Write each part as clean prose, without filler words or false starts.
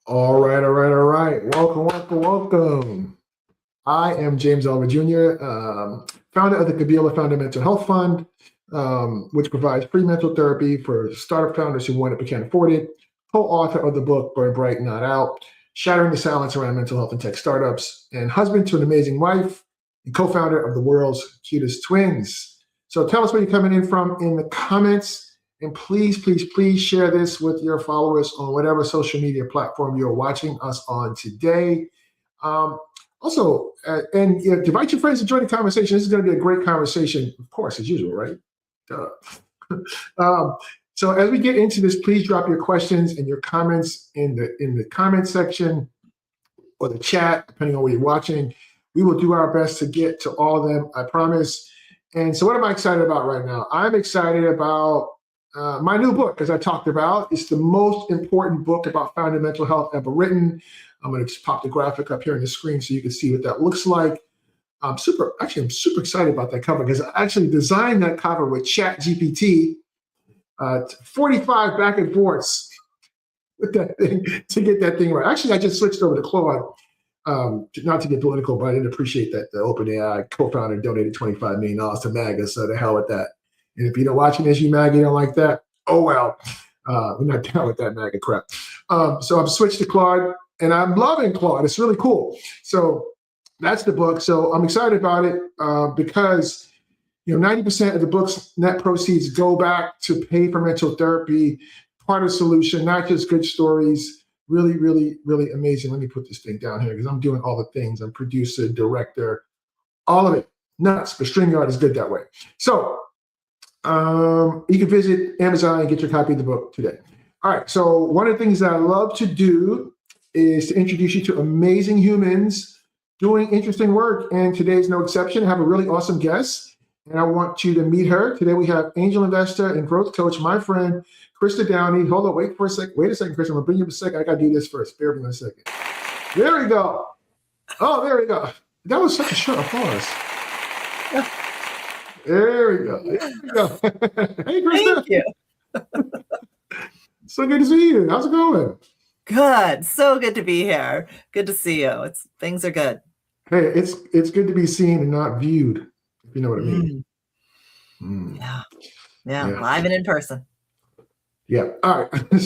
All right, all right, all right. Welcome, welcome, welcome. I am James Oliver Jr., founder of the Kabila Founder Mental Health Fund, which provides free mental therapy for startup founders who want it but can't afford it. Co-author of the book Burn Bright, Not Out, Shattering the Silence Around Mental Health and Tech Startups, and husband to an amazing wife, and co-founder of the world's cutest twins. So tell us where you're coming in from in the comments. And please, please, please share this with your followers on whatever social media platform you're watching us on today. Also, invite your friends to join the conversation. This is going to be a great conversation, of course, as usual, right? So as we get into this, please drop your questions and your comments in the comment section or the chat, depending on where you're watching. We will do our best to get to all of them, I promise. And so what am I excited about right now? I'm excited about my new book, as I talked about. It's the most important book about founder mental health ever written. I'm going to just pop the graphic up here on the screen so you can see what that looks like. I'm super excited about that cover because I actually designed that cover with ChatGPT, 45 back and forths with that thing to get that thing right. Actually, I just switched over to Claude, not to get political, but I didn't appreciate that the OpenAI co-founder donated $25 million to MAGA, so the hell with that. And if you're not watching this, you MAGA, you don't like that, oh well. We're not down with that MAGA crap. So I've switched to Claude, and I'm loving Claude. It's really cool. So that's the book. So I'm excited about it because 90% of the book's net proceeds go back to pay for mental therapy, part of the solution, not just good stories. Really, really, really amazing. Let me put this thing down here because I'm doing all the things. I'm producer, director, all of it. Nuts, but StreamYard is good that way. So you can visit Amazon and get your copy of the book today. All right, so one of the things that I love to do is to introduce you to amazing humans doing interesting work, and today's no exception. I have a really awesome guest, and I want you to meet her. Today we have angel investor and growth coach, my friend, Christa Downey. Hold on, wait a second, Christa. I'm gonna bring you up a second. I gotta do this first. Bear with me a second. There we go. Oh, there we go. That was such a short applause. There we go. There we go. Hey, Christa. Thank you. So good to see you. How's it going? Good. So good to be here. Good to see you. Things are good. Hey, it's good to be seen and not viewed, if you know what I mean. Yeah. Live and in person. Yeah. All right.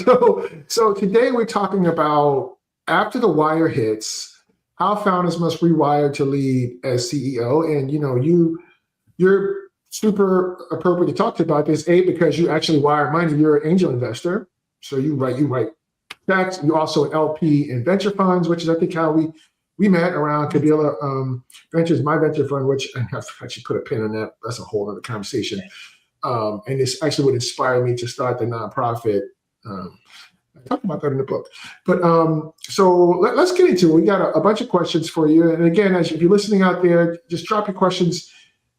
So today we're talking about after the wire hits, how founders must rewire to lead as CEO. And you're super appropriate to talk about this, because you actually wire money. You're an angel investor. So you write checks. You're also an LP in venture funds, which is I think how we met around Kabila Ventures, my venture fund, which I have to actually put a pin on that. That's a whole other conversation. And this actually would inspire me to start the nonprofit. I talk about that in the book. But so let's get into it. We got a bunch of questions for you. And again, if you're listening out there, just drop your questions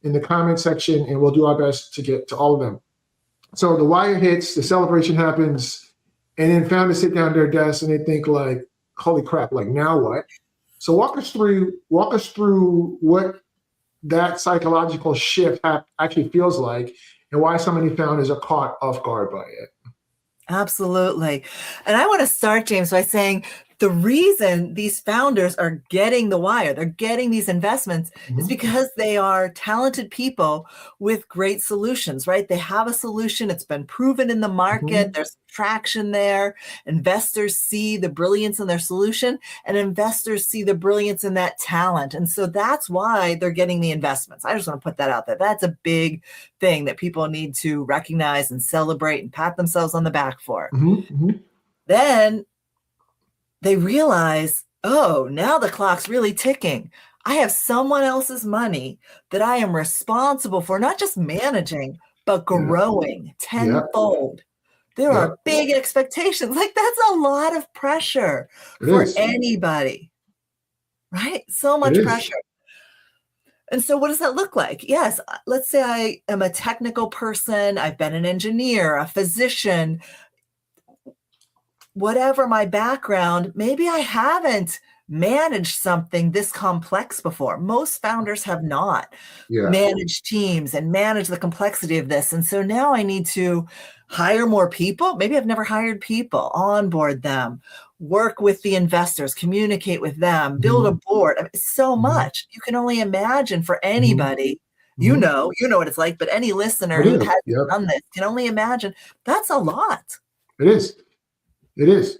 in the comment section and we'll do our best to get to all of them. So the wire hits, the celebration happens, and then founders sit down at their desks and they think like, holy crap, like now what? So walk us through what that psychological shift actually feels like and why so many founders are caught off guard by it. Absolutely. And I want to start, James, by saying the reason these founders are getting the wire, they're getting these investments, is because they are talented people with great solutions, right? They have a solution. It's been proven in the market. There's traction there. Investors see the brilliance in their solution, and investors see the brilliance in that talent. And so that's why they're getting the investments. I just want to put that out there. That's a big thing that people need to recognize and celebrate and pat themselves on the back for. Then they realize, oh, now the clock's really ticking. I have someone else's money that I am responsible for, not just managing, but growing tenfold. There are big expectations. Like that's a lot of pressure for anybody, right? So much pressure. And so what does that look like? Yes, let's say I am a technical person. I've been an engineer, a physician, whatever my background, maybe I haven't managed something this complex before. Most founders have not managed teams and managed the complexity of this. And so now I need to hire more people. Maybe I've never hired people, onboard them, work with the investors, communicate with them, build a board. I mean, so much. You can only imagine for anybody, you know what it's like, but any listener who has done this can only imagine that's a lot. It is. It is.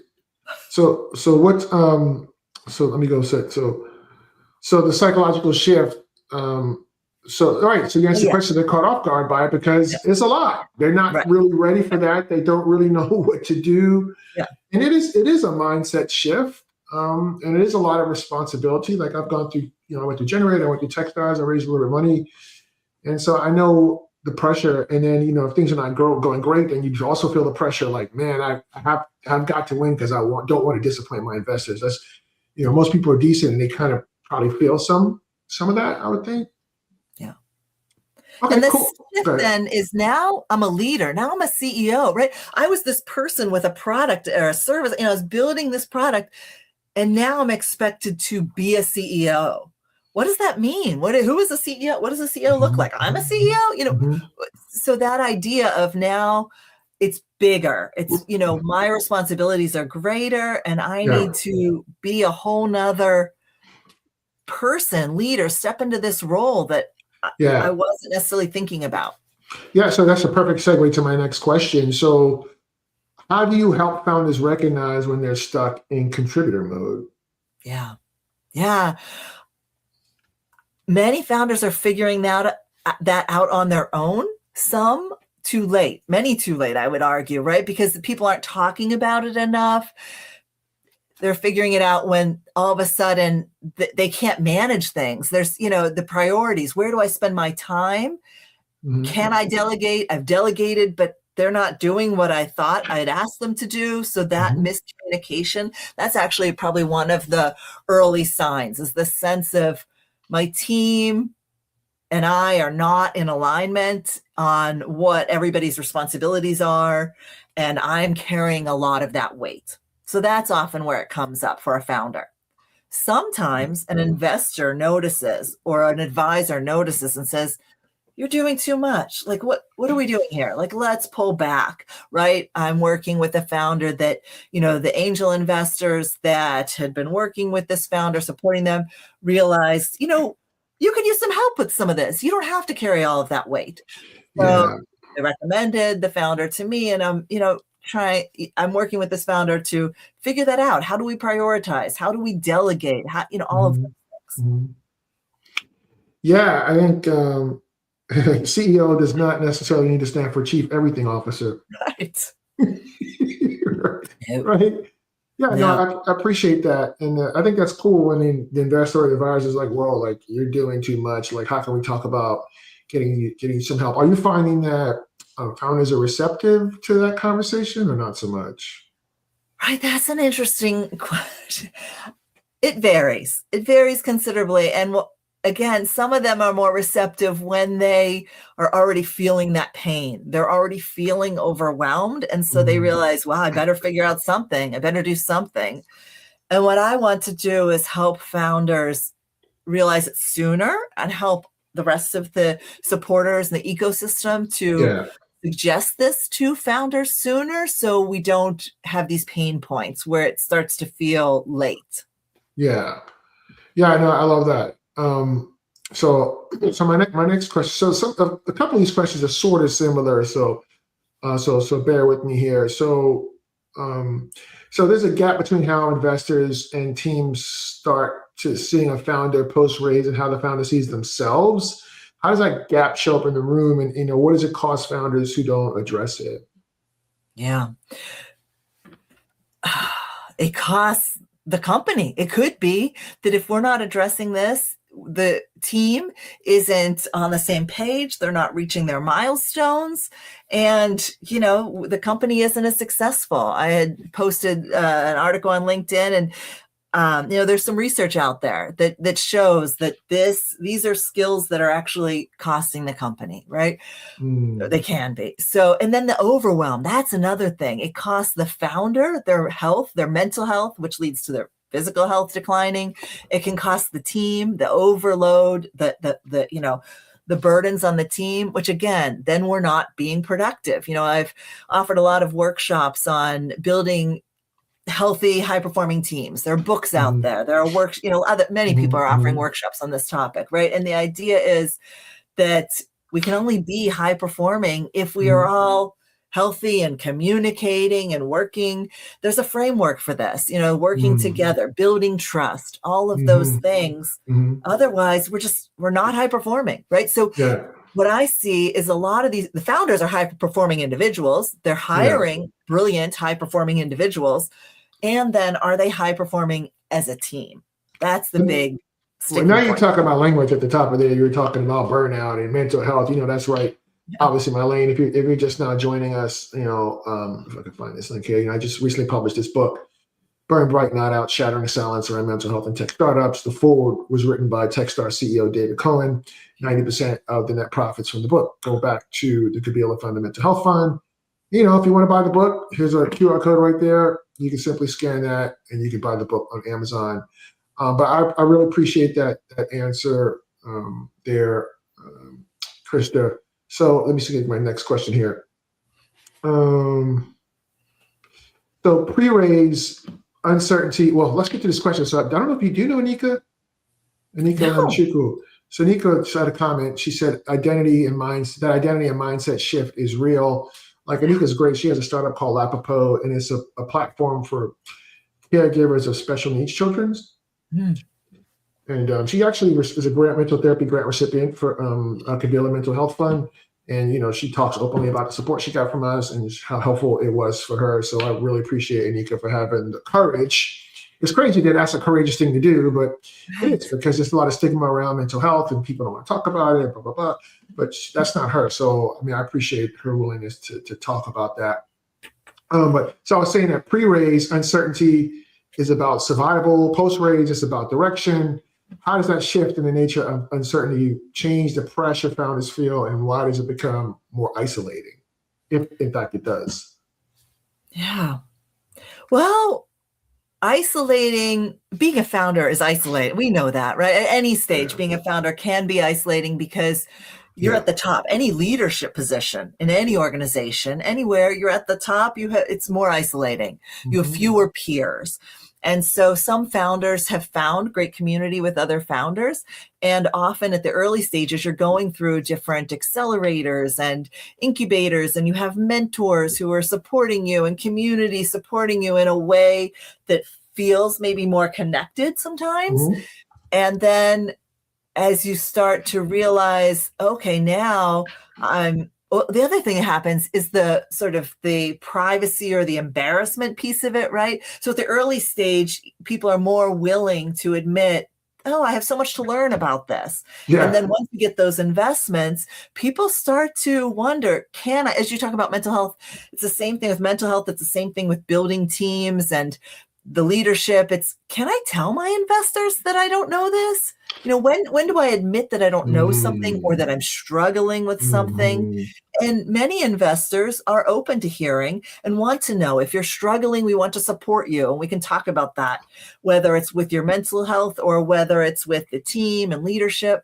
So what, so let me go set. So the psychological shift, so, all right. So you answer the question, they're caught off guard by it because it's a lot. They're not really ready for that. They don't really know what to do. And it is a mindset shift. And it is a lot of responsibility. Like I've gone through, I went to Generate, I went to Techstars, I raised a little bit of money. And so I know the pressure. And then, if things are not going great, then you also feel the pressure like, man, I've got to win because I don't want to disappoint my investors. That's, most people are decent and they kind of probably feel some of that, I would think. Yeah. Okay, and the cool. shift then is now I'm a leader. Now I'm a CEO, right? I was this person with a product or a service, I was building this product, and now I'm expected to be a CEO. What does that mean? Who is a CEO? What does a CEO look like? I'm a CEO, So that idea of now it's bigger. It's, my responsibilities are greater and I need to be a whole nother person, leader, step into this role that I wasn't necessarily thinking about. Yeah, so that's a perfect segue to my next question. So how do you help founders recognize when they're stuck in contributor mode? Yeah. Many founders are figuring that out on their own. Some too late, many too late, I would argue, right? Because people aren't talking about it enough. They're figuring it out when all of a sudden they can't manage things. There's, the priorities. Where do I spend my time? Can I delegate? I've delegated, but they're not doing what I thought I'd asked them to do. So that miscommunication, that's actually probably one of the early signs, is the sense of my team and I are not in alignment on what everybody's responsibilities are. And I'm carrying a lot of that weight. So that's often where it comes up for a founder. Sometimes an investor notices or an advisor notices and says, you're doing too much. Like, what are we doing here? Like, let's pull back, right? I'm working with a founder that, the angel investors that had been working with this founder, supporting them, realized, you can use some help with some of this. You don't have to carry all of that weight. So they recommended the founder to me, and I'm working with this founder to figure that out. How do we prioritize? How do we delegate? How, all of those things. Yeah, I think CEO does not necessarily need to stand for Chief Everything Officer. Right. Right. Yeah, no, I appreciate that. And I think that's cool when the investor or the advisor is like, well, like you're doing too much. Like, how can we talk about getting some help? Are you finding that founders are receptive to that conversation or not so much? Right. That's an interesting question. It varies. It varies considerably. And again, some of them are more receptive when they are already feeling that pain. They're already feeling overwhelmed. And so they realize, wow, I better figure out something. I better do something. And what I want to do is help founders realize it sooner and help the rest of the supporters in the ecosystem to suggest this to founders sooner, so we don't have these pain points where it starts to feel late. Yeah, I know. I love that. So my next question. So a couple of these questions are sort of similar. So bear with me here. So there's a gap between how investors and teams start to seeing a founder post raise and how the founder sees themselves. How does that gap show up in the room, and what does it cost founders who don't address it? Yeah, it costs the company. It could be that if we're not addressing this, the team isn't on the same page. They're not reaching their milestones, and the company isn't as successful. I had posted an article on LinkedIn, and there's some research out there that shows that these are skills that are actually costing the company, right? They can be. So, and then the overwhelm, that's another thing. It costs the founder their health, their mental health, which leads to their physical health declining. It can cost the team, the overload, the burdens on the team, which again, then we're not being productive. I've offered a lot of workshops on building healthy, high-performing teams. There are books out Mhm. there. There are works, many people Mhm. are offering Mhm. workshops on this topic, right? And the idea is that we can only be high performing if we are Mhm. all healthy and communicating and working. There's a framework for this, working Mhm. together, building trust, all of those Mhm. things. Mhm. Otherwise, we're not high performing, right? So Yeah. what I see is a lot of the founders are high performing individuals. They're Yeah. hiring brilliant, high performing individuals. And then are they high performing as a team? That's the big Well, now sticking you're point. talking about language at the top of there. You were talking about burnout and mental health. That's right. Yeah. Obviously, my lane. If you're just now joining us, if I can find this link here, I just recently published this book, Burn Bright, Not Out: Shattering Silence Around Mental Health and Tech Startups. The foreword was written by Techstar CEO David Cohen. 90% of the net profits from the book go back to the Kabila Fundamental Health Fund. If you want to buy the book, here's a QR code right there. You can simply scan that and you can buy the book on Amazon. But I really appreciate that answer there, Krista. So let me see my next question here. So pre-raise uncertainty. Well, let's get to this question. So I don't know if you do know Anika No. Hamshiku. So Anika had a comment. She said identity and mindset shift is real. Like Anika's great. She has a startup called Lapapo, and it's a platform for caregivers of special needs children. Mm. And she actually is a mental therapy grant recipient for Kabila Mental Health Fund. And, she talks openly about the support she got from us and how helpful it was for her. So I really appreciate Anika for having the courage. It's crazy that that's a courageous thing to do, but it Right. is, because there's a lot of stigma around mental health and people don't want to talk about it, blah, blah, blah. But that's not her. So, I appreciate her willingness to talk about that. So I was saying that pre-raise uncertainty is about survival, post-raise is about direction. How does that shift in the nature of uncertainty change the pressure founders feel, and why does it become more isolating, if in fact it does? Yeah. Well, being a founder is isolating. We know that, right? At any stage, Yeah. being a founder can be isolating because you're Yeah. at the top. Any leadership position in any organization, anywhere you're at the top, it's more isolating. You have Mhm. fewer peers. And so some founders have found great community with other founders. And often at the early stages, you're going through different accelerators and incubators, and you have mentors who are supporting you and community supporting you in a way that feels maybe more connected sometimes. Mhm. And then as you start to realize, okay, now the other thing that happens is the sort of the privacy or the embarrassment piece of it, right? So at the early stage, people are more willing to admit, oh, I have so much to learn about this. And Yeah. then once you get those investments, people start to wonder, as you talk about mental health, it's the same thing with mental health. It's the same thing with building teams and the leadership. Can I tell my investors that I don't know this? When do I admit that I don't know something or that I'm struggling with something? Mhm. And many investors are open to hearing and want to know. If you're struggling, we want to support you. And we can talk about that, whether it's with your mental health or whether it's with the team and leadership.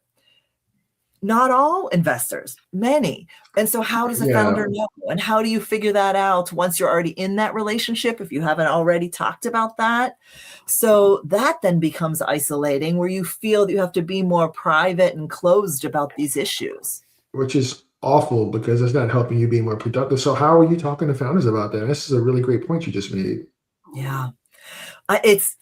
Not all investors, many. And so how does a Yeah. founder know? And how do you figure that out once you're already in that relationship, if you haven't already talked about that? So that then becomes isolating, where you feel that you have to be more private and closed about these issues. Which is awful, because it's not helping you be more productive. So how are you talking to founders about that? This is a really great point you just made. Yeah. It's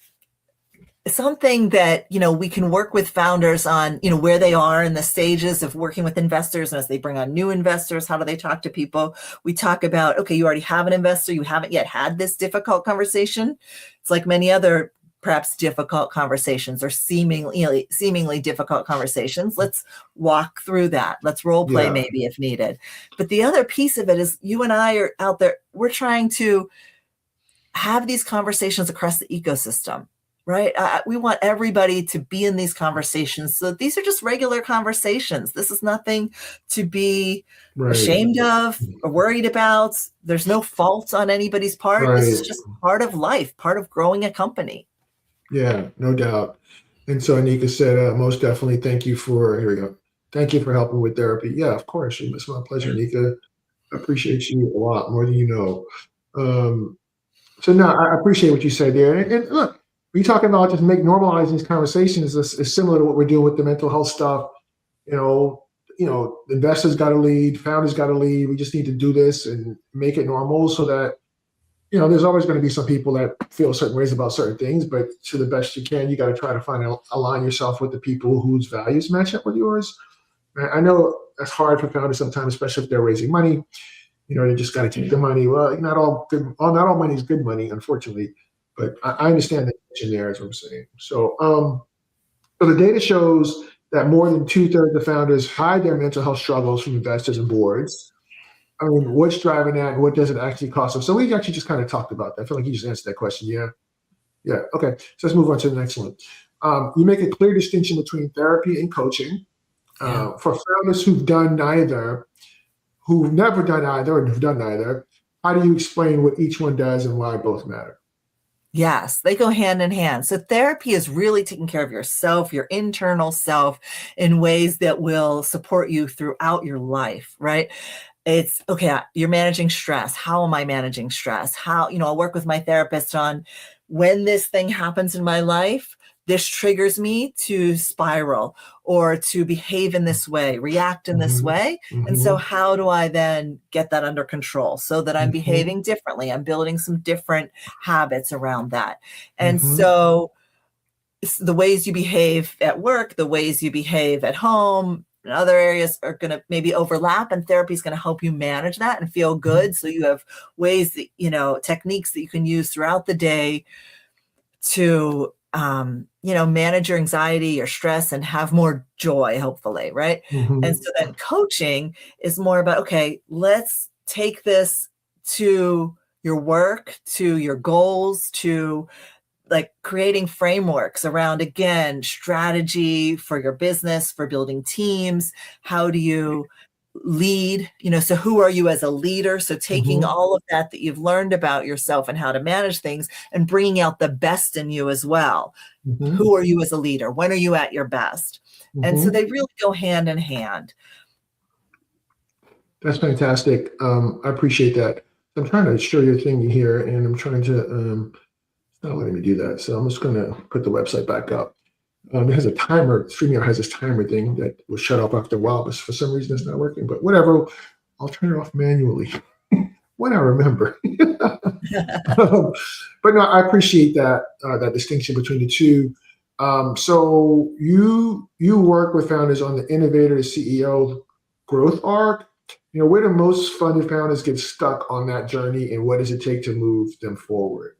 something that, we can work with founders on, where they are in the stages of working with investors. And as they bring on new investors, how do they talk to people? We talk about, okay, you already have an investor. You haven't yet had this difficult conversation. It's like many other perhaps difficult conversations, or seemingly difficult conversations. Let's walk through that. Let's role play Yeah. maybe if needed. But the other piece of it is, you and I are out there, we're trying to have these conversations across the ecosystem, right? We want everybody to be in these conversations. So these are just regular conversations. This is nothing to be Right. ashamed of or worried about. There's no fault on anybody's part. This is Right. just part of life, part of growing a company. Yeah, no doubt. And so Anika said, most definitely, here we go. Thank you for helping with therapy. Yeah, of course. It's my pleasure, Anika. I appreciate you a lot, more than you know. Um, So no, I appreciate what you said there. And look, we talking about just normalizing these conversations is similar to what we're doing with the mental health stuff. You know, investors got to lead, founders got to lead. We just need to do this and make it normal so that, there's always going to be some people that feel certain ways about certain things, but to the best you can, you got to try to align yourself with the people whose values match up with yours. I know that's hard for founders sometimes, especially if they're raising money. You just got to take the money. Well, not all money is good money, unfortunately, but I understand the tension there, is what I'm saying. So the data shows that more than 2/3 of founders hide their mental health struggles from investors and boards. I mean, what's driving that and what does it actually cost them? So we actually just kind of talked about that. I feel like you just answered that question. Yeah. Yeah. Okay. So let's move on to the next one. You make a clear distinction between therapy and coaching. For founders who've done neither, who've never done either, and who've done neither, how do you explain what each one does and why both matter? Yes, they go hand in hand. So therapy is really taking care of yourself, your internal self, in ways that will support you throughout your life, right? It's okay, you're managing stress. How am I managing stress? I'll work with my therapist on when this thing happens in my life, this triggers me to spiral or to behave in this way, react in this way. And so how do I then get that under control so that I'm behaving differently? I'm building some different habits around that. And so the ways you behave at work, the ways you behave at home, and other areas are going to maybe overlap, and therapy is going to help you manage that and feel good. So you have ways that, techniques that you can use throughout the day to, manage your anxiety, your stress, and have more joy, hopefully. Right. And so then coaching is more about, okay, let's take this to your work, to your goals, to like creating frameworks around, again, strategy for your business, for building teams. How do you lead? So who are you as a leader? So taking all of that you've learned about yourself and how to manage things and bringing out the best in you as well. Who are you as a leader? When are you at your best? And so they really go hand in hand. That's fantastic. I appreciate that. I'm trying to show your thing here, and I'm trying to, it's not letting me do that. So I'm just going to put the website back up. It has a timer. StreamYard has this timer thing that will shut off after a while, but for some reason it's not working. But whatever, I'll turn it off manually when I remember. But no, I appreciate that distinction between the two. So you work with founders on the innovator to CEO growth arc. Where do most funded founders get stuck on that journey, and what does it take to move them forward?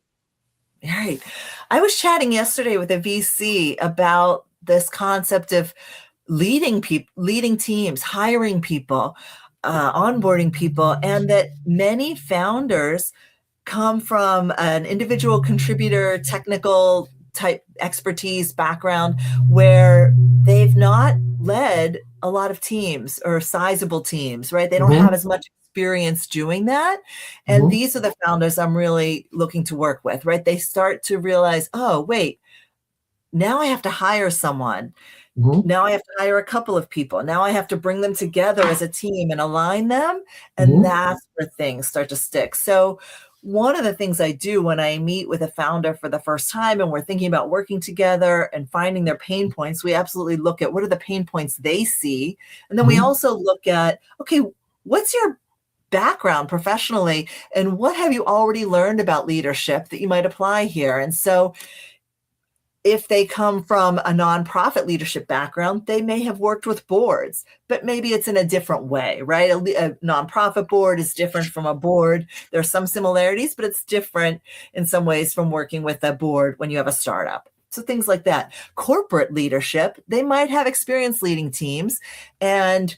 Right. I was chatting yesterday with a VC about this concept of leading teams, hiring people, onboarding people, and that many founders come from an individual contributor, technical type expertise background where they've not led a lot of teams or sizable teams, right? They don't have as much experience doing that. And these are the founders I'm really looking to work with, right? They start to realize, oh, wait, now I have to hire someone. Now I have to hire a couple of people. Now I have to bring them together as a team and align them. And that's where things start to stick. So one of the things I do when I meet with a founder for the first time and we're thinking about working together and finding their pain points, we absolutely look at what are the pain points they see. And then we also look at, okay, what's your background professionally and what have you already learned about leadership that you might apply here? And so if they come from a nonprofit leadership background, they may have worked with boards, but maybe it's in a different way, right? A nonprofit board is different from a board. There are some similarities, but it's different in some ways from working with a board when you have a startup. So things like that. Corporate leadership, they might have experience leading teams. And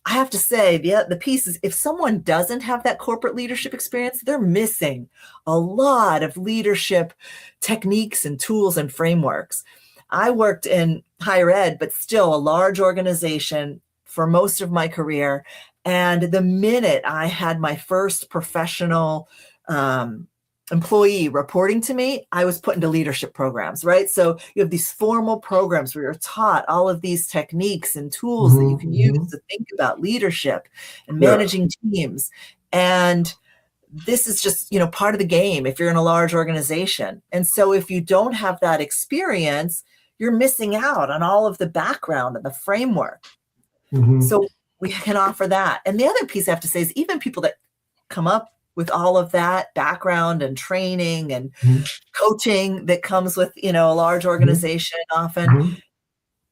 I have to say, the piece is if someone doesn't have that corporate leadership experience, they're missing a lot of leadership techniques and tools and frameworks. I worked in higher ed, but still a large organization for most of my career. And the minute I had my first professional employee reporting to me, I was put into leadership programs, right? So you have these formal programs where you're taught all of these techniques and tools that you can use to think about leadership and managing teams. And this is just, part of the game if you're in a large organization. And so if you don't have that experience, you're missing out on all of the background and the framework. Mhm. So we can offer that. And the other piece I have to say is even people that come up with all of that background and training and Mhm. coaching that comes with, a large organization often, Mhm.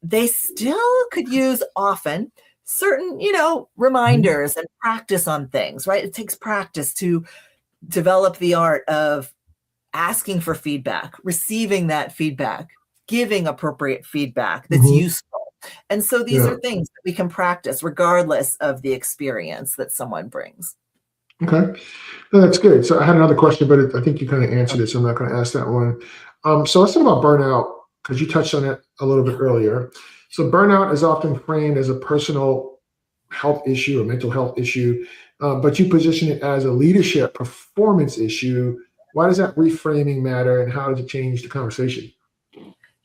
they still could use often certain, reminders and practice on things, right? It takes practice to develop the art of asking for feedback, receiving that feedback, giving appropriate feedback that's Mhm. useful. And so these Yeah. are things that we can practice regardless of the experience that someone brings. Okay. No, that's good. So I had another question, but I think you kind of answered it, so I'm not going to ask that one. So let's talk about burnout because you touched on it a little bit earlier. So burnout is often framed as a personal health issue or mental health issue, but you position it as a leadership performance issue. Why does that reframing matter, and how does it change the conversation?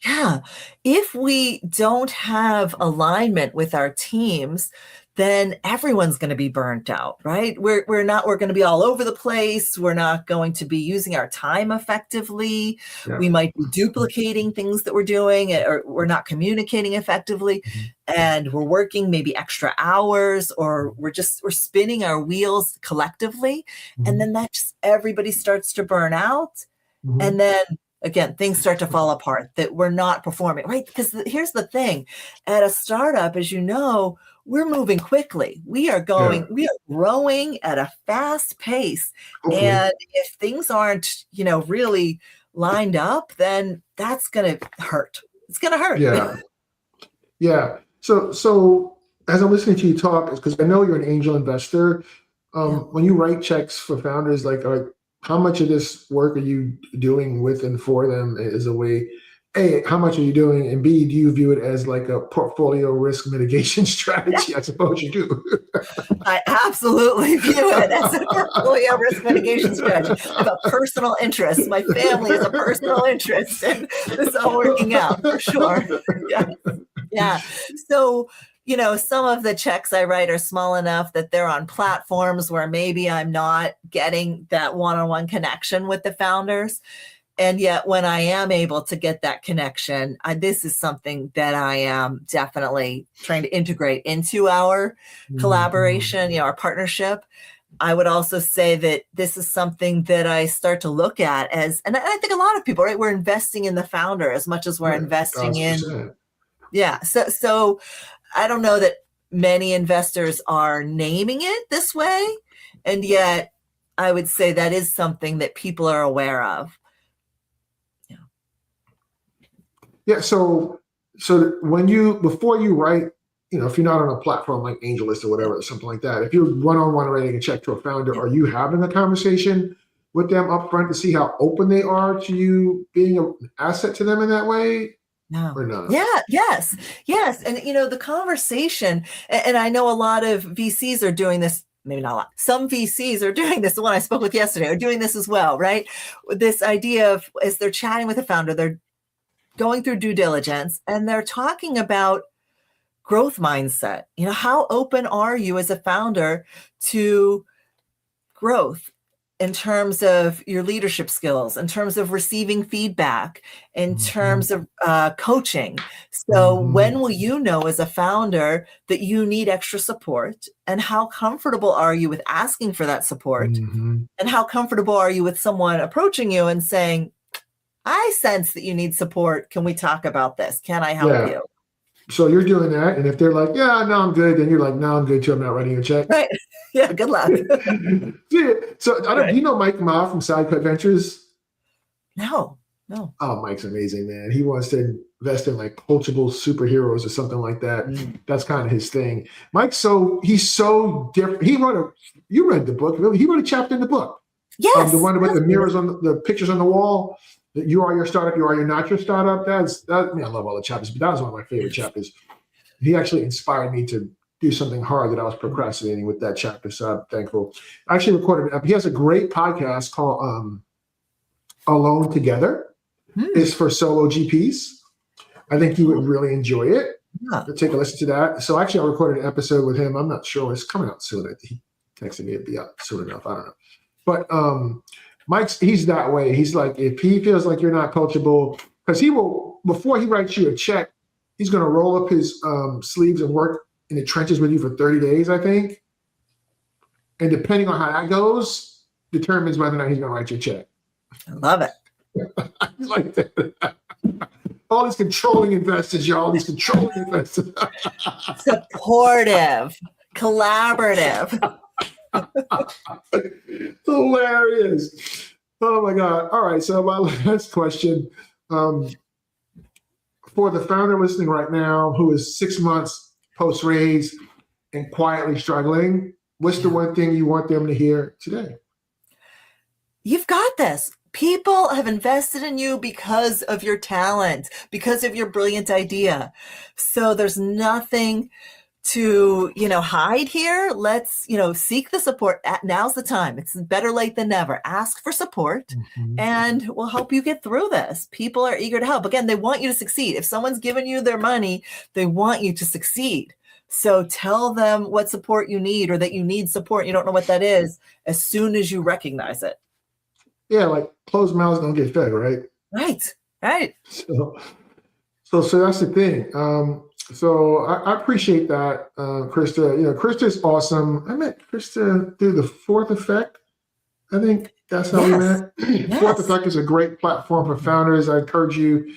Yeah. If we don't have alignment with our teams, then everyone's going to be burnt out, right? We're going to be all over the place. We're not going to be using our time effectively. Yeah. We might be duplicating things that we're doing, or we're not communicating effectively. Mhm. And we're working maybe extra hours, or we're spinning our wheels collectively. And Mhm. then everybody starts to burn out. Mhm. And then again, things start to fall apart, that we're not performing, right? Because here's the thing, at a startup, as you know, we're moving quickly. We are Yeah. growing at a fast pace. Hopefully. And if things aren't, really lined up, then that's going to hurt. It's going to hurt. Yeah. Yeah. So as I'm listening to you talk, because I know you're an angel investor, Yeah. when you write checks for founders, how much of this work are you doing with and for them as a way? A, how much are you doing? And B, do you view it as like a portfolio risk mitigation strategy? I suppose you do. I absolutely view it as a portfolio risk mitigation strategy. I have a personal interest. My family has a personal interest in this all working out for sure. Yeah. Yeah. So, some of the checks I write are small enough that they're on platforms where maybe I'm not getting that one-on-one connection with the founders. And yet when I am able to get that connection, this is something that I am definitely trying to integrate into our Mhm. collaboration, our partnership. I would also say that this is something that I start to look at as, and I think a lot of people, right? We're investing in the founder as much as we're Yeah, investing in, 1,000%. yeah. So I don't know that many investors are naming it this way. And yet I would say that is something that people are aware of. Yeah. Yeah. So before you write, if you're not on a platform like AngelList or Yeah. whatever, or something like that, if you're one-on-one writing a check to a founder, Yeah. are you having a conversation with them upfront to see how open they are to you being an asset to them in that way, No. or not? Yeah. Yes. Yes. And, the conversation, and I know a lot of VCs are doing this, maybe not a lot. Some VCs are doing this. The one I spoke with yesterday are doing this as well, right? This idea of, as they're chatting with a founder, they're going through due diligence and they're talking about growth mindset. How open are you as a founder to growth in terms of your leadership skills, in terms of receiving feedback, in Mhm. terms of coaching? So Mhm. when will you know as a founder that you need extra support? And how comfortable are you with asking for that support? Mhm. And how comfortable are you with someone approaching you and saying, I sense that you need support. Can we talk about this? Can I help Yeah. you? So you're doing that, and if they're like, "Yeah, no, I'm good," then you're like, "No, I'm good too. I'm not writing a check." Right. Yeah. Good luck. Yeah. So do Right. you know Mike Ma from Side Cut Ventures? No, no. Oh, Mike's amazing, man. He wants to invest in like coachable superheroes or something like that. Mm. That's kind of his thing. He's so different. You read the book, really? He wrote a chapter in the book. The Yes. one with Yes. the mirrors on the pictures on the wall. That you are your startup, you are your not your startup. I mean, I love all the chapters, but that was one of my favorite chapters. He actually inspired me to do something hard that I was procrastinating with that chapter. So I'm thankful. I actually recorded it. He has a great podcast called Alone Together. Hmm. It's for solo GPs. I think you would really enjoy it. Yeah. Take a listen to that. So actually, I recorded an episode with him. I'm not sure when it's coming out soon. He texted me it'd be out soon enough. I don't know. But he's that way. He's like, if he feels like you're not coachable, because he will, before he writes you a check, he's going to roll up his sleeves and work in the trenches with you for 30 days, I think. And depending on how that goes, determines whether or not he's going to write you a check. I love it. Like that. All these controlling investors, y'all. These controlling investors. Supportive, collaborative. Hilarious. Oh my God. All right. So my last question, for the founder listening right now, who is 6 months post-raise and quietly struggling, what's the one thing you want them to hear today? You've got this. People have invested in you because of your talent, because of your brilliant idea. So there's nothing to, hide here. Let's, seek the support. Now's the time. It's better late than never. Ask for support and we'll help you get through this. People are eager to help. Again, they want you to succeed. If someone's given you their money, they want you to succeed. So tell them what support you need, or that you need support. You don't know what that is, as soon as you recognize it. Yeah, like closed mouths don't get fed, right? Right. So that's the thing. So I appreciate that, Christa. Christa's awesome. I met Christa through the Fourth Effect. I think that's how we met. Yes. Fourth Effect is a great platform for founders. I encourage you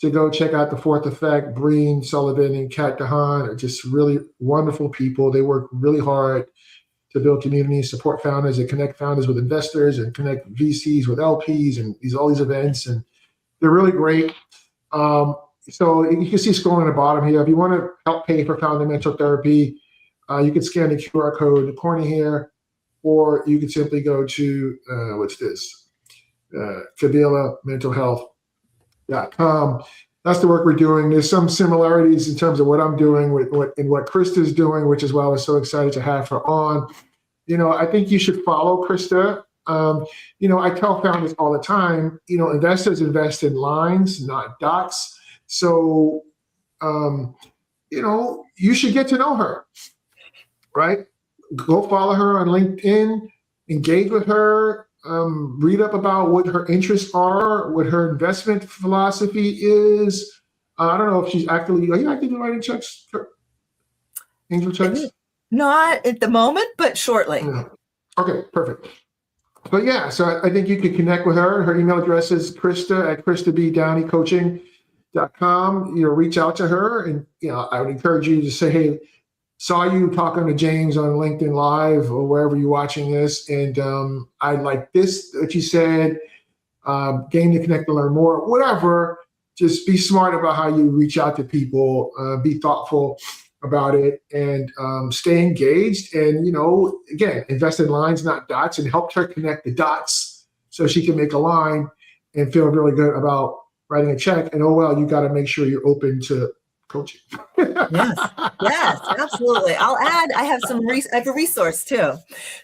to go check out the Fourth Effect. Breen Sullivan and Kat Gahan are just really wonderful people. They work really hard to build communities, support founders, and connect founders with investors, and connect VCs with LPs, and all these events. And they're really great. So you can see scrolling at the bottom here. If you want to help pay for founder mental therapy, you can scan the QR code in the corner here, or you can simply go to, KabilaMentalHealth.com. That's the work we're doing. There's some similarities in terms of what I'm doing with what Christa's doing, which is why I was so excited to have her on. I think you should follow Christa. I tell founders all the time, investors invest in lines, not dots. So, you should get to know her, right? Go follow her on LinkedIn, engage with her, read up about what her interests are, what her investment philosophy is. I don't know if she's are you actively writing checks, angel checks? Not at the moment, but shortly. Yeah. Okay, perfect. But yeah, so I think you could connect with her. Her email address is Christa@ChristaBDowneyCoaching.com. Reach out to her, and I would encourage you to say, hey, saw you talking to James on LinkedIn Live or wherever you're watching this, and I like this that you said, game to connect to learn more, whatever. Just be smart about how you reach out to people, be thoughtful about it, and stay engaged. And, again, invest in lines, not dots, and help her connect the dots so she can make a line and feel really good about writing a check. And, you got to make sure you're open to coaching. Yes, absolutely. I'll add, I have I have a resource too.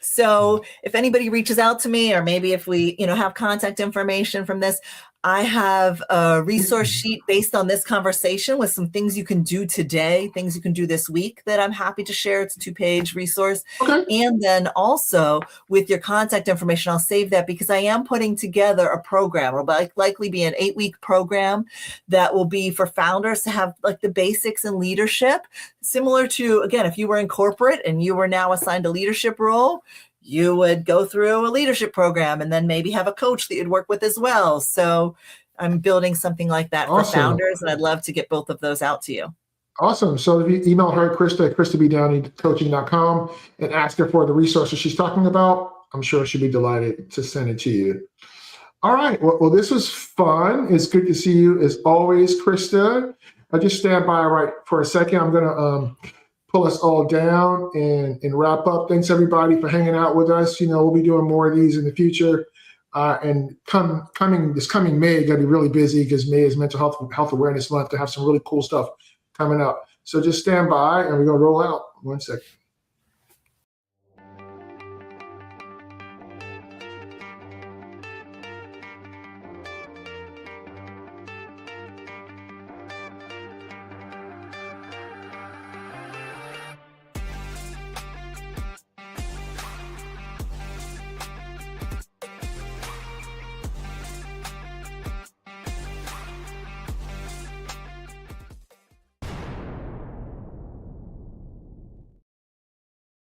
So if anybody reaches out to me, or maybe if we, have contact information from this, I have a resource sheet based on this conversation with some things you can do today, things you can do this week that I'm happy to share. It's a 2-page resource. Okay. And then also with your contact information, I'll save that because I am putting together a program. It'll likely be an 8-week program that will be for founders to have like the basics in leadership, similar to, again, if you were in corporate and you were now assigned a leadership role, you would go through a leadership program and then maybe have a coach that you'd work with as well. So I'm building something like that for founders, and I'd love to get both of those out to you. Awesome. So if you email her, Christa at ChristaBDowneyCoaching.com, and ask her for the resources she's talking about, I'm sure she'll be delighted to send it to you. All right. Well, this was fun. It's good to see you as always, Christa. I'll just stand by right for a second. I'm going to pull us all down and wrap up. Thanks everybody for hanging out with us. We'll be doing more of these in the future. And this coming May, going to be really busy because May is Mental Health Awareness Month, to have some really cool stuff coming up. So just stand by and we're going to roll out. 1 second.